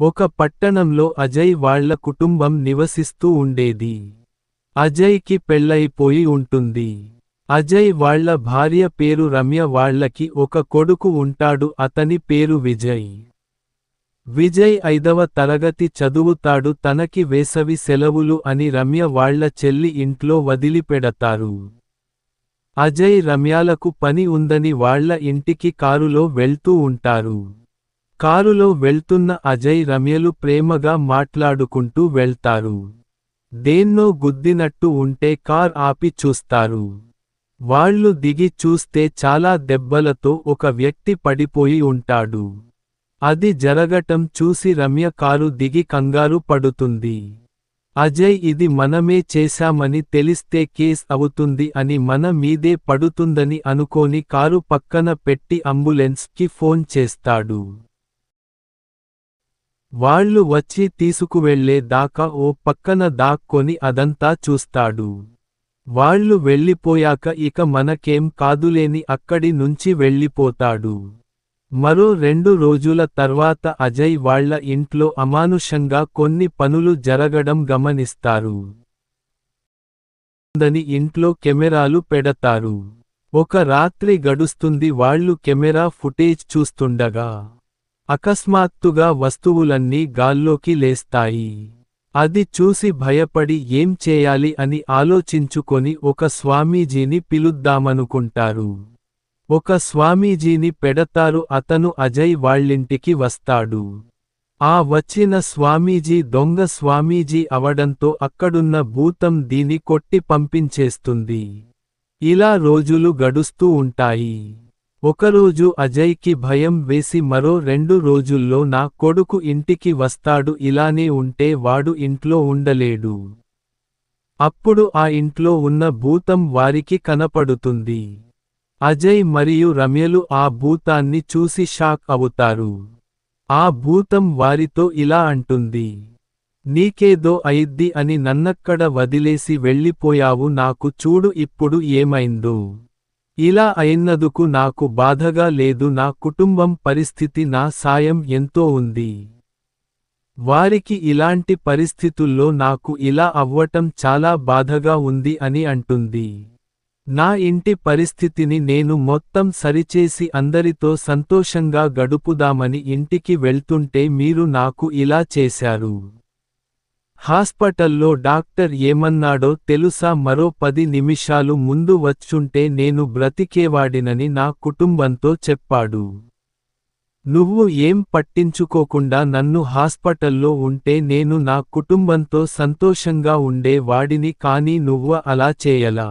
ఒక పట్టణంలో అజయ్ వాళ్ళ కుటుంబం నివసిస్తూ ఉండేది. అజయ్కి పెళ్ళైపోయి ఉంటుంది. అజయ్ వాళ్ళ భార్య పేరు రమ్య. వాళ్ళకి ఒక కొడుకు ఉంటాడు, అతని పేరు విజయ్. విజయ్ 5వ తరగతి చదువుతాడు. తనకి వేసవి సెలవులు అని రమ్య వాళ్ళ చెల్లి ఇంట్లో వదిలిపెడతారు. అజయ్ రమ్యాలకు పని ఉందని వాళ్ళ ఇంటికి కారులో వెళ్తూ ఉంటారు. కారులో వెళ్తున్న అజయ్ రమ్యలు ప్రేమగా మాట్లాడుకుంటూ వెళ్తారు. దేన్నో గుద్దినట్టు ఉంటే కార్ ఆపి చూస్తారు. వాళ్ళు దిగి చూస్తే చాలా దెబ్బలతో ఒక వ్యక్తి పడిపోయి ఉంటాడు. అది జరగటం చూసి రమ్య కారు దిగి కంగారు పడుతుంది. అజయ్ ఇది మనమే చేశామని తెలిస్తే కేస్ అవుతుంది అని మన మీదే పడుతుందని అనుకోని కారు పక్కన పెట్టి అంబులెన్స్ కి ఫోన్ చేస్తాడు. వాళ్ళు వచ్చి తీసుకువెళ్లే దాకా ఓ పక్కన దాక్కొని అదంతా చూస్తాడు. వాళ్ళు వెళ్ళిపోయాక ఇక మనకేం కాదులేని అక్కడి నుంచి వెళ్ళిపోతాడు. మరో 2 రోజుల తర్వాత అజయ్ వాళ్ళ ఇంట్లో అమానుషంగా కొన్ని పనులు జరగడం గమనిస్తారు. ఇంట్లో కెమెరాలు పెడతారు. ఒక రాత్రి గడుస్తుంది. వాళ్ళు కెమెరా ఫుటేజ్ చూస్తుండగా అకస్మాత్తుగా వస్తువులన్నీ గాల్లోకి లేస్తాయి. అది చూసి భయపడి ఏం చేయాలి అని ఆలోచించుకొని ఒక స్వామీజీని పిలుద్దామనుకుంటారు. ఒక స్వామీజీని పెడతారు. అతను అజయ్ వాళ్ళింటికి వస్తాడు. ఆ వచ్చిన స్వామీజీ దొంగ స్వామీజీ అవడంతో అక్కడున్న భూతం దీని కొట్టి పంపించేస్తుంది. ఇలా రోజులు గడుస్తూ ఉంటాయి. ఒకరోజు అజయ్కి భయం వేసి మరో 2 రోజుల్లో నా కొడుకు ఇంటికి వస్తాడు, ఇలానే ఉంటే వాడు ఇంట్లో ఉండలేడు. అప్పుడు ఆ ఇంట్లో ఉన్న భూతం వారికి కనపడుతుంది. అజయ్ మరియు రమ్యలు ఆ భూతాన్ని చూసి షాక్ అవుతారు. ఆ భూతం వారితో ఇలా అంటుంది, నీకేదో అయిద్ది అని నన్నక్కడ వదిలేసి వెళ్ళిపోయావు, నాకు చూడు ఇప్పుడు ఏమైందో. ఇలా అయినందుకు నాకు బాధగా లేదు, నా కుటుంబం పరిస్థితి, నా సాయం ఎంతో ఉంది. వారికి ఇలాంటి పరిస్థితుల్లో నాకు ఇలా అవ్వటం చాలా బాధగా ఉంది అని అంటుంది. నా ఇంటి పరిస్థితిని నేను మొత్తం సరిచేసి అందరితో సంతోషంగా గడుపుదామని ఇంటికి వెళ్తుంటే మీరు నాకు ఇలా చేశారు. హాస్పిటల్లో డాక్టర్ ఏమన్నాడో తెలుసా? మరో 10 నిమిషాలు ముందు వచ్చుంటే నేను బ్రతికేవాడినని నా కుటుంబంతో చెప్పాడు. నువ్వు ఏం పట్టించుకోకుండా నన్ను హాస్పిటల్లో ఉంటే నేను నా కుటుంబంతో సంతోషంగా ఉండే వాడిని, కానీ నువ్వు అలా చేయలా.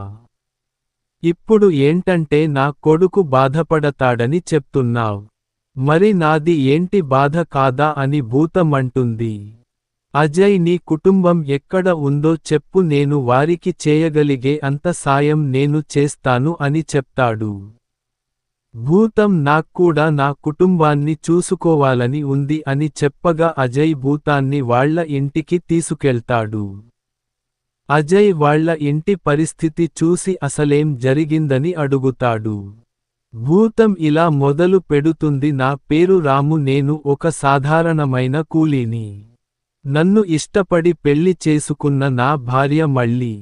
ఇప్పుడు ఏంటంటే నా కొడుకు బాధపడతాడని చెప్తున్నావ్. మరి నాది ఏంటి బాధ కాదా అని భూతమంటుంది. అజయ్, నీ కుటుంబం ఎక్కడ ఉందో చెప్పు, నేను వారికి చేయగలిగే అంత సాయం నేను చేస్తాను అని చెప్తాడు. భూతం నాక్కూడా నా కుటుంబాన్ని చూసుకోవాలని ఉంది అని చెప్పగా అజయ్ భూతాన్ని వాళ్ళ ఇంటికి తీసుకెళ్తాడు. అజయ్ వాళ్ళ ఇంటి పరిస్థితి చూసి అసలేం జరిగిందని అడుగుతాడు. భూతం ఇలా మొదలు పెడుతుంది, నా పేరు రాము, నేను ఒక సాధారణమైన కూలీని. నన్ను ఇష్టపడి పెళ్లి చేసుకున్న నా భార్య మళ్ళీ.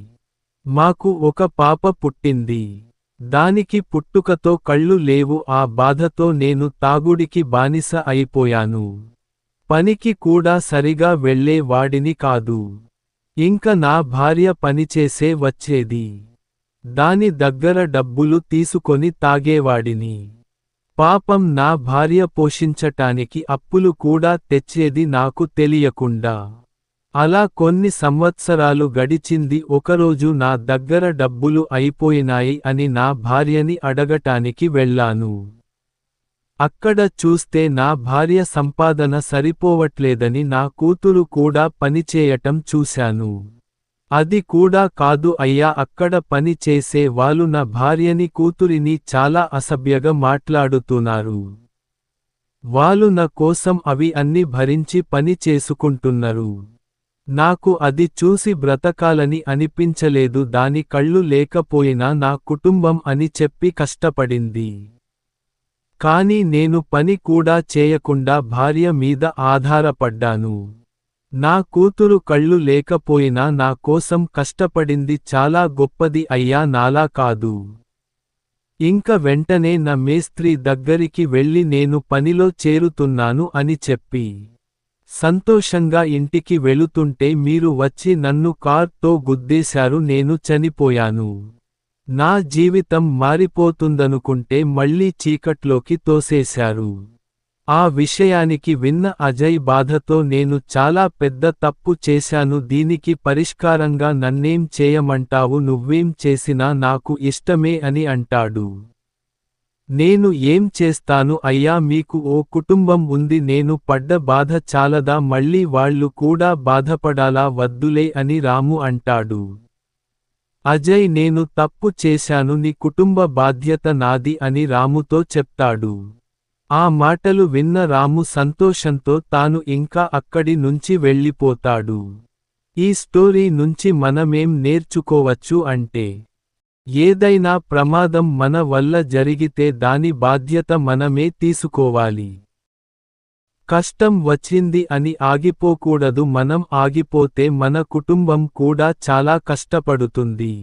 మాకు ఒక పాప పుట్టింది. దానికి పుట్టుకతో కళ్ళు లేవు. ఆ బాధతో నేను తాగుడికి బానిస అయిపోయాను. పనికి కూడా సరిగా వెళ్ళే వాడిని కాదు. ఇంక నా భార్య పనిచేసే వచ్చేది. దాని దగ్గర డబ్బులు తీసుకొని తాగేవాడిని. పాపం నా భార్య పోషించటానికి అప్పులు కూడా తెచ్చేది నాకు తెలియకుండా. అలా కొన్ని సంవత్సరాలు గడిచింది. ఒకరోజు నా దగ్గర డబ్బులు అయిపోయినాయి అని నా భార్యని అడగటానికి వెళ్ళాను. అక్కడ చూస్తే నా భార్య సంపాదన సరిపోవట్లేదని నా కూతురు కూడా పనిచేయటం చూశాను. అది కూడా కాదు అయ్యా, అక్కడ పని చేసే వాళ్ళు నా భార్యని కూతురిని చాలా అసభ్యంగా మాట్లాడుతున్నారు. వాళ్ళు నా కోసం అవి అన్ని భరించి పని చేసుకుంటున్నారు. నాకు అది చూసి బ్రతకాలని అనిపించలేదు. దాని కళ్ళు లేకపోయినా నా కుటుంబం అని చెప్పి కష్టపడింది. కానీ నేను పని కూడా చేయకుండా భార్య మీద ఆధారపడ్డాను. నా కూతురు కళ్ళు లేకపోయినా నా కోసం కష్టపడింది చాలా గొప్పది అయ్యా, నాలా కాదు. ఇంక వెంటనే నా మేస్త్రి దగ్గరికి వెళ్ళి నేను పనిలో చేరుతున్నాను అని చెప్పి సంతోషంగా ఇంటికి వెళుతుంటే మీరు వచ్చి నన్ను కార్తో గుద్దేశారు, నేను చనిపోయాను. నా జీవితం మారిపోతుందనుకుంటే మళ్ళీ చీకట్లోకి తోసేశారు. ఆ విషయానికి విన్న అజయ్ బాధతో నేను చాలా పెద్ద తప్పు చేశాను, దీనికి పరిష్కారంగా నన్నేం చేయమంటావు, నువ్వేం చేసినా నాకు ఇష్టమే అని అంటాడు. నేను ఏం చేస్తాను అయ్యా, మీకు ఓ కుటుంబం ఉంది, నేను పడ్డ బాధ చాలదా, మళ్ళీ వాళ్ళు కూడా బాధపడాలా, వద్దులే అని రాము అంటాడు. అజయ్ నేను తప్పు చేశాను, నీ కుటుంబ బాధ్యత నాది అని రాముతో చెప్తాడు. ఆ మాటలు విన్న రాము సంతోషంతో తాను ఇంకా అక్కడి నుంచి వెళ్ళిపోతాడు. ఈ స్టోరీ నుంచి మనమేం నేర్చుకోవచ్చు అంటే, ఏదైనా ప్రమాదం మన వల్ల జరిగితే దాని బాధ్యత మనమే తీసుకోవాలి. కష్టం వచ్చింది అని ఆగిపోకూడదు, మనం ఆగిపోతే మన కుటుంబం కూడా చాలా కష్టపడుతుంది.